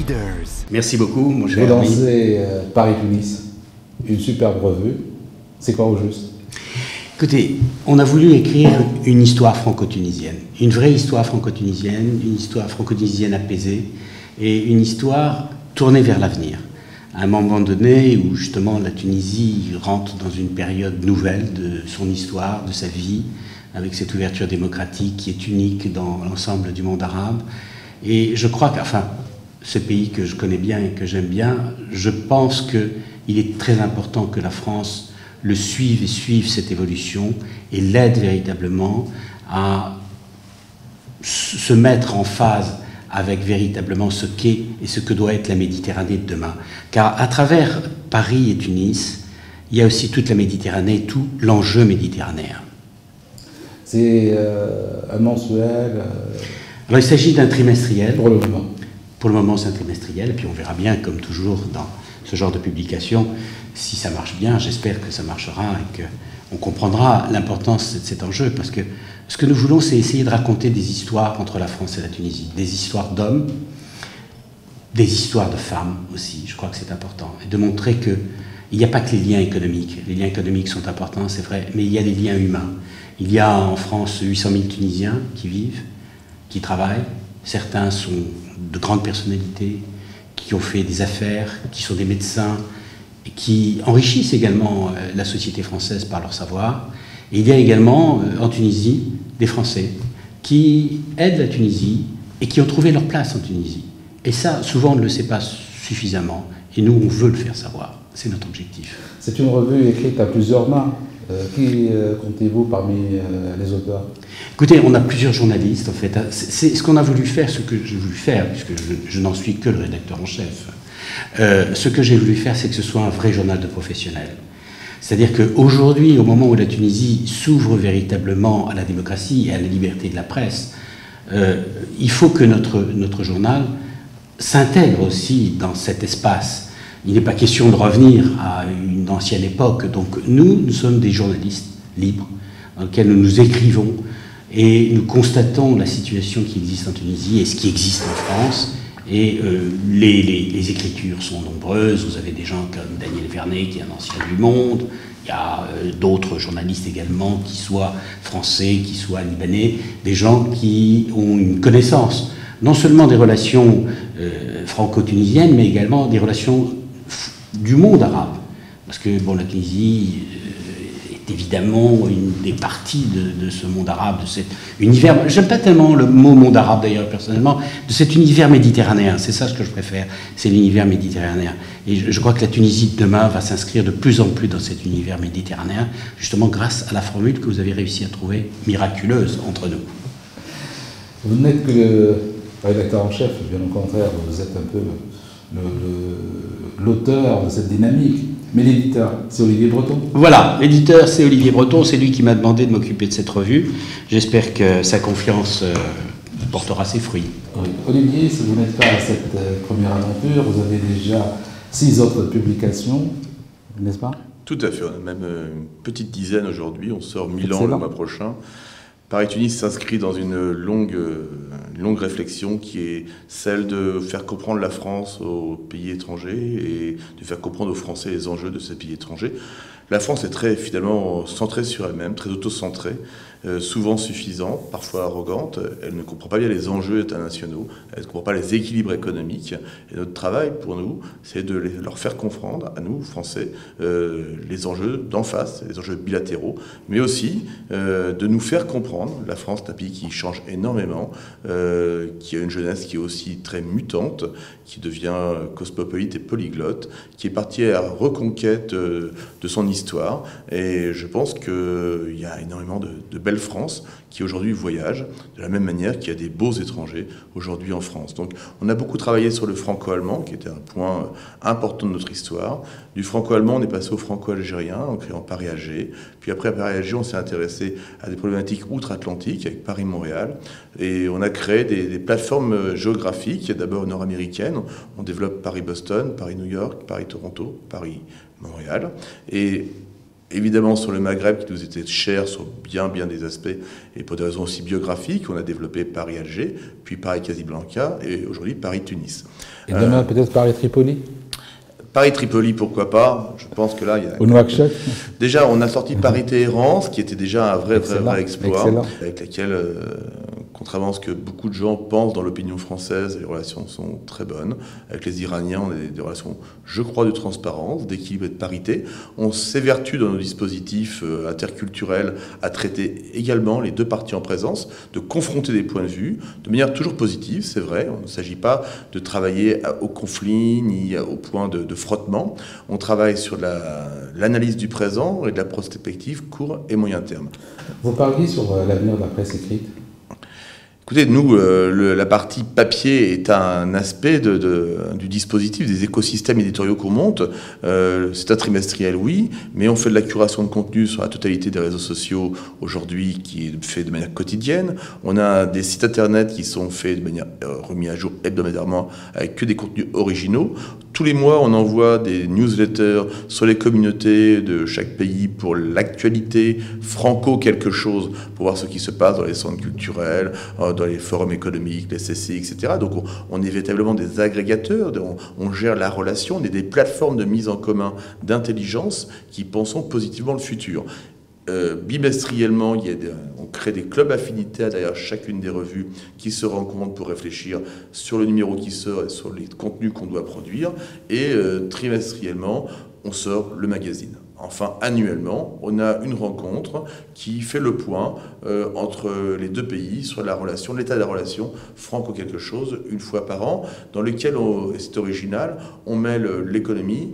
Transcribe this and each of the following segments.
Leaders. Merci beaucoup, mon cher Vous ami. lancez Paris-Tunis, une superbe revue. C'est quoi au juste? Écoutez, on a voulu écrire une histoire franco-tunisienne, une vraie histoire franco-tunisienne, une histoire franco-tunisienne apaisée et une histoire tournée vers l'avenir. À un moment donné où justement la Tunisie rentre dans une période nouvelle de son histoire, de sa vie, avec cette ouverture démocratique qui est unique dans l'ensemble du monde arabe. Et je crois ce pays que je connais bien et que j'aime bien, je pense qu'il est très important que la France le suive et suive cette évolution et l'aide véritablement à se mettre en phase avec véritablement ce qu'est et ce que doit être la Méditerranée de demain. Car à travers Paris et Tunis, il y a aussi toute la Méditerranée, tout l'enjeu méditerranéen. C'est un mensuel Alors il s'agit d'un trimestriel. pour le moment. Pour le moment, c'est un trimestriel, et puis on verra bien, comme toujours dans ce genre de publication, si ça marche bien. J'espère que ça marchera et qu'on comprendra l'importance de cet enjeu, parce que ce que nous voulons, c'est essayer de raconter des histoires entre la France et la Tunisie, des histoires d'hommes, des histoires de femmes aussi, je crois que c'est important, et de montrer qu'il n'y a pas que les liens économiques. Les liens économiques sont importants, c'est vrai, mais il y a les liens humains. Il y a en France 800 000 Tunisiens qui vivent, qui travaillent. Certains sont de grandes personnalités, qui ont fait des affaires, qui sont des médecins, et qui enrichissent également la société française par leur savoir. Et il y a également en Tunisie des Français qui aident la Tunisie et qui ont trouvé leur place en Tunisie. Et ça, souvent, on ne le sait pas suffisamment. Et nous, on veut le faire savoir. C'est notre objectif. C'est une revue écrite à plusieurs mains. Qui comptez-vous parmi les auteurs? Écoutez, on a plusieurs journalistes, en fait. C'est ce qu'on a voulu faire, ce que j'ai voulu faire, puisque je n'en suis que le rédacteur en chef. Ce que j'ai voulu faire, c'est que ce soit un vrai journal de professionnels. C'est-à-dire qu'aujourd'hui, au moment où la Tunisie s'ouvre véritablement à la démocratie et à la liberté de la presse, il faut que notre journal s'intègre aussi dans cet espace. Il n'est pas question de revenir à une ancienne époque. Donc nous sommes des journalistes libres, dans lesquels nous écrivons et nous constatons la situation qui existe en Tunisie et ce qui existe en France. Et les écritures sont nombreuses. Vous avez des gens comme Daniel Vernet, qui est un ancien du Monde. Il y a d'autres journalistes également, qui soient français, qui soient libanais, des gens qui ont une connaissance, non seulement des relations franco-tunisiennes, mais également des relations du monde arabe. Parce que bon, la Tunisie est évidemment une des parties de ce monde arabe, de cet univers. J'aime pas tellement le mot monde arabe d'ailleurs, personnellement, de cet univers méditerranéen. C'est ça ce que je préfère, c'est l'univers méditerranéen. Et je crois que la Tunisie de demain va s'inscrire de plus en plus dans cet univers méditerranéen, justement grâce à la formule que vous avez réussi à trouver miraculeuse entre nous. Vous n'êtes que le rédacteur en chef, bien au contraire, vous êtes un peu l'auteur de cette dynamique. Mais l'éditeur, c'est Olivier Breton. Voilà, l'éditeur, c'est Olivier Breton, c'est lui qui m'a demandé de m'occuper de cette revue. J'espère que sa confiance portera ses fruits. Oui. Olivier, si vous n'êtes pas à cette première aventure, vous avez déjà 6 autres publications, n'est-ce pas? Tout à fait, on a même une petite dizaine aujourd'hui, on sort Milan Excellent. le mois prochain. Paris-Tunis s'inscrit dans une longue réflexion qui est celle de faire comprendre la France aux pays étrangers et de faire comprendre aux Français les enjeux de ces pays étrangers. La France est très finalement centrée sur elle-même, très auto-centrée, souvent suffisante, parfois arrogante. Elle ne comprend pas bien les enjeux internationaux, elle ne comprend pas les équilibres économiques. Et notre travail pour nous, c'est de leur faire comprendre, à nous, Français, les enjeux d'en face, les enjeux bilatéraux, mais aussi de nous faire comprendre, la France est un pays qui change énormément, qui a une jeunesse qui est aussi très mutante, qui devient cosmopolite et polyglotte, qui est parti à la reconquête de son histoire. Et je pense qu'il y a énormément de belles France qui aujourd'hui voyagent de la même manière qu'il y a des beaux étrangers aujourd'hui en France. Donc on a beaucoup travaillé sur le franco-allemand, qui était un point important de notre histoire. Du franco-allemand, on est passé au franco-algérien en créant Paris-Alger. Puis après Paris-Alger, on s'est intéressé à des problématiques outre-Atlantique avec Paris-Montréal. Et on a créé des plateformes géographiques, d'abord nord-américaines. On développe Paris-Boston, Paris-New York, Paris-Toronto, Paris-Montréal. Et évidemment sur le Maghreb qui nous était cher sur bien des aspects et pour des raisons aussi biographiques. On a développé Paris-Alger, puis Paris-Casablanca et aujourd'hui Paris-Tunis. Et demain peut-être Paris-Tripoli? Paris-Tripoli, pourquoi pas? Je pense que là, il y a... Ou Nouakchott? Déjà, on a sorti Paris-Téhéran, ce qui était déjà un vrai exploit, excellent. avec laquelle, contrairement à ce que beaucoup de gens pensent dans l'opinion française, les relations sont très bonnes. Avec les Iraniens, on a des relations, je crois, de transparence, d'équilibre et de parité. On s'évertue dans nos dispositifs interculturels à traiter également les deux parties en présence, de confronter des points de vue, de manière toujours positive, c'est vrai. Il ne s'agit pas de travailler au conflit, ni au point de frottement. On travaille sur l'analyse du présent et de la prospective court et moyen terme. Vous parliez sur l'avenir de la presse écrite. Écoutez, nous, la partie papier est un aspect du dispositif, des écosystèmes éditoriaux qu'on monte. C'est un trimestriel, oui, mais on fait de la curation de contenu sur la totalité des réseaux sociaux aujourd'hui qui est fait de manière quotidienne. On a des sites internet qui sont faits de manière remis à jour hebdomadairement avec que des contenus originaux. Tous les mois, on envoie des newsletters sur les communautés de chaque pays pour l'actualité, franco quelque chose, pour voir ce qui se passe dans les centres culturels, dans les forums économiques, les CCI, etc. Donc on est véritablement des agrégateurs, on gère la relation, on est des plateformes de mise en commun d'intelligence qui pensons positivement le futur. Bimestriellement, on crée des clubs affinitaires derrière chacune des revues qui se rencontrent pour réfléchir sur le numéro qui sort et sur les contenus qu'on doit produire. Et trimestriellement, on sort le magazine. Enfin, annuellement, on a une rencontre qui fait le point entre les deux pays sur la relation, l'état de la relation franco quelque chose, une fois par an, dans lequel, c'est original, on mêle l'économie,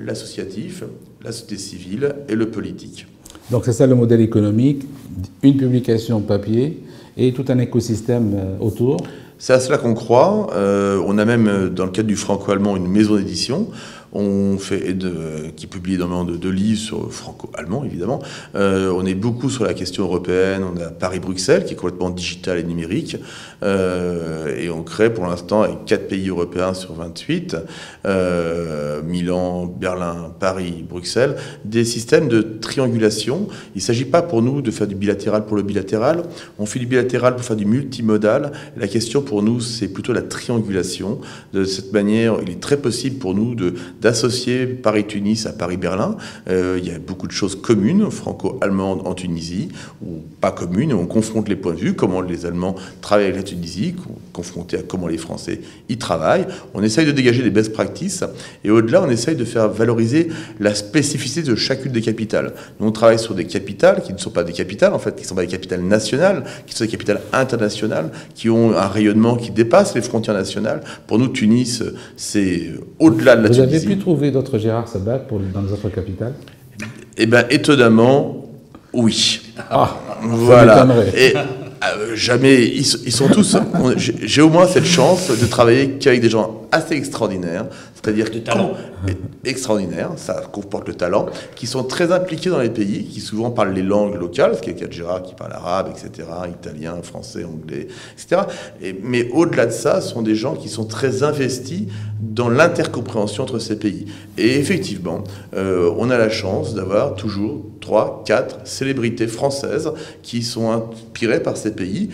l'associatif, la société civile et le politique. Donc c'est ça le modèle économique, une publication papier et tout un écosystème autour. C'est à cela qu'on croit. On a même, dans le cadre du franco-allemand, une maison d'édition. On fait qui publie énormément de livres sur franco-allemand, évidemment. On est beaucoup sur la question européenne. On a Paris-Bruxelles, qui est complètement digital et numérique. Et on crée pour l'instant, avec 4 pays européens sur 28, Milan, Berlin, Paris, Bruxelles, des systèmes de triangulation. Il ne s'agit pas pour nous de faire du bilatéral pour le bilatéral. On fait du bilatéral pour faire du multimodal. La question pour nous, c'est plutôt la triangulation. De cette manière, il est très possible pour nous d'associer Paris-Tunis à Paris-Berlin. Il y a beaucoup de choses communes, franco-allemandes en Tunisie, ou pas communes. On confronte les points de vue, comment les Allemands travaillent avec la Tunisie, confronté à comment les Français y travaillent. On essaye de dégager des best practices, et au-delà, on essaye de faire valoriser la spécificité de chacune des capitales. Nous, on travaille sur des capitales qui ne sont pas des capitales, en fait, qui ne sont pas des capitales nationales, qui sont des capitales internationales, qui ont un rayonnement qui dépasse les frontières nationales. Pour nous, Tunis, c'est au-delà de la Tunisie. Vous avez pu trouver d'autres Gérard Sabat dans les autres capitales? Eh bien, étonnamment, oui. Ah, voilà. Et jamais, ils sont tous... J'ai au moins cette chance de travailler qu'avec des gens assez extraordinaires, c'est-à-dire de talent. Extraordinaires, ça comporte le talent, qui sont très impliqués dans les pays, qui souvent parlent les langues locales, ce qui est le cas de Gérard qui parle arabe, etc., italien, français, anglais, etc. Mais au-delà de ça, ce sont des gens qui sont très investis dans l'intercompréhension entre ces pays. Et effectivement, on a la chance d'avoir toujours 3, 4 célébrités françaises qui sont inspirées par ces pays.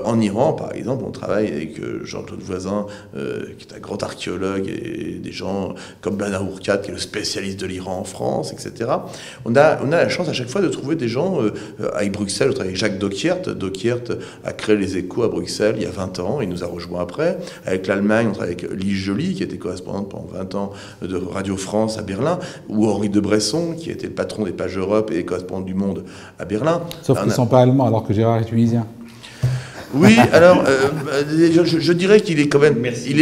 En Iran, par exemple, on travaille avec Jean-Claude Voisin, qui est un grand archéologue, et des gens comme Bernard Ourcade, qui est le spécialiste de l'Iran en France, etc. On a la chance à chaque fois de trouver des gens, avec Bruxelles, on travaille avec Jacques Dokiert. Dokiert a créé les Échos à Bruxelles il y a 20 ans, il nous a rejoint après. Avec l'Allemagne, on travaille avec Lise Joly, qui était correspondante pendant 20 ans de Radio France à Berlin, ou Henri de Bresson, qui était le patron des pages Europe et correspondant du Monde à Berlin. Sauf qu'ils ne sont pas allemands, alors que Gérard est tunisien. Oui, alors, je dirais qu'il est quand même... Il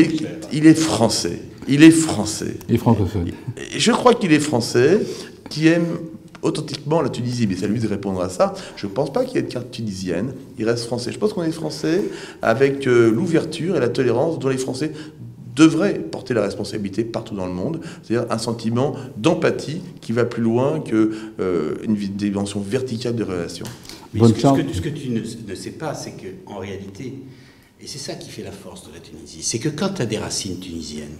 est français. Il est français. Il est francophone. Je crois qu'il est français, qui aime authentiquement la Tunisie, mais c'est à lui de répondre à ça. Je ne pense pas qu'il y ait de carte tunisienne, il reste français. Je pense qu'on est français avec l'ouverture et la tolérance dont les Français devraient porter la responsabilité partout dans le monde, c'est-à-dire un sentiment d'empathie qui va plus loin qu'une dimension verticale des relations. Mais ce que tu ne sais pas, c'est qu'en réalité, et c'est ça qui fait la force de la Tunisie, c'est que quand tu as des racines tunisiennes,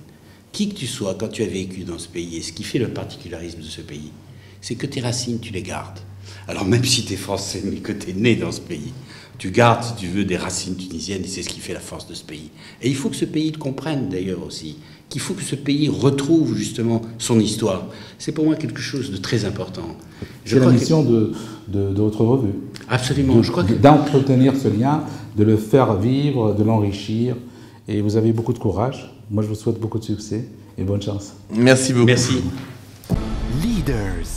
qui que tu sois, quand tu as vécu dans ce pays, et ce qui fait le particularisme de ce pays, c'est que tes racines, tu les gardes. Alors même si tu es français, mais que tu es né dans ce pays, tu gardes, si tu veux, des racines tunisiennes, et c'est ce qui fait la force de ce pays. Et il faut que ce pays le comprenne, d'ailleurs, aussi, qu'il faut que ce pays retrouve, justement, son histoire. C'est pour moi quelque chose de très important. C'est la mission de votre revue. Absolument, je crois que... D'entretenir ce lien, de le faire vivre, de l'enrichir, et vous avez beaucoup de courage. Moi, je vous souhaite beaucoup de succès et bonne chance. Merci beaucoup. Merci. Leaders.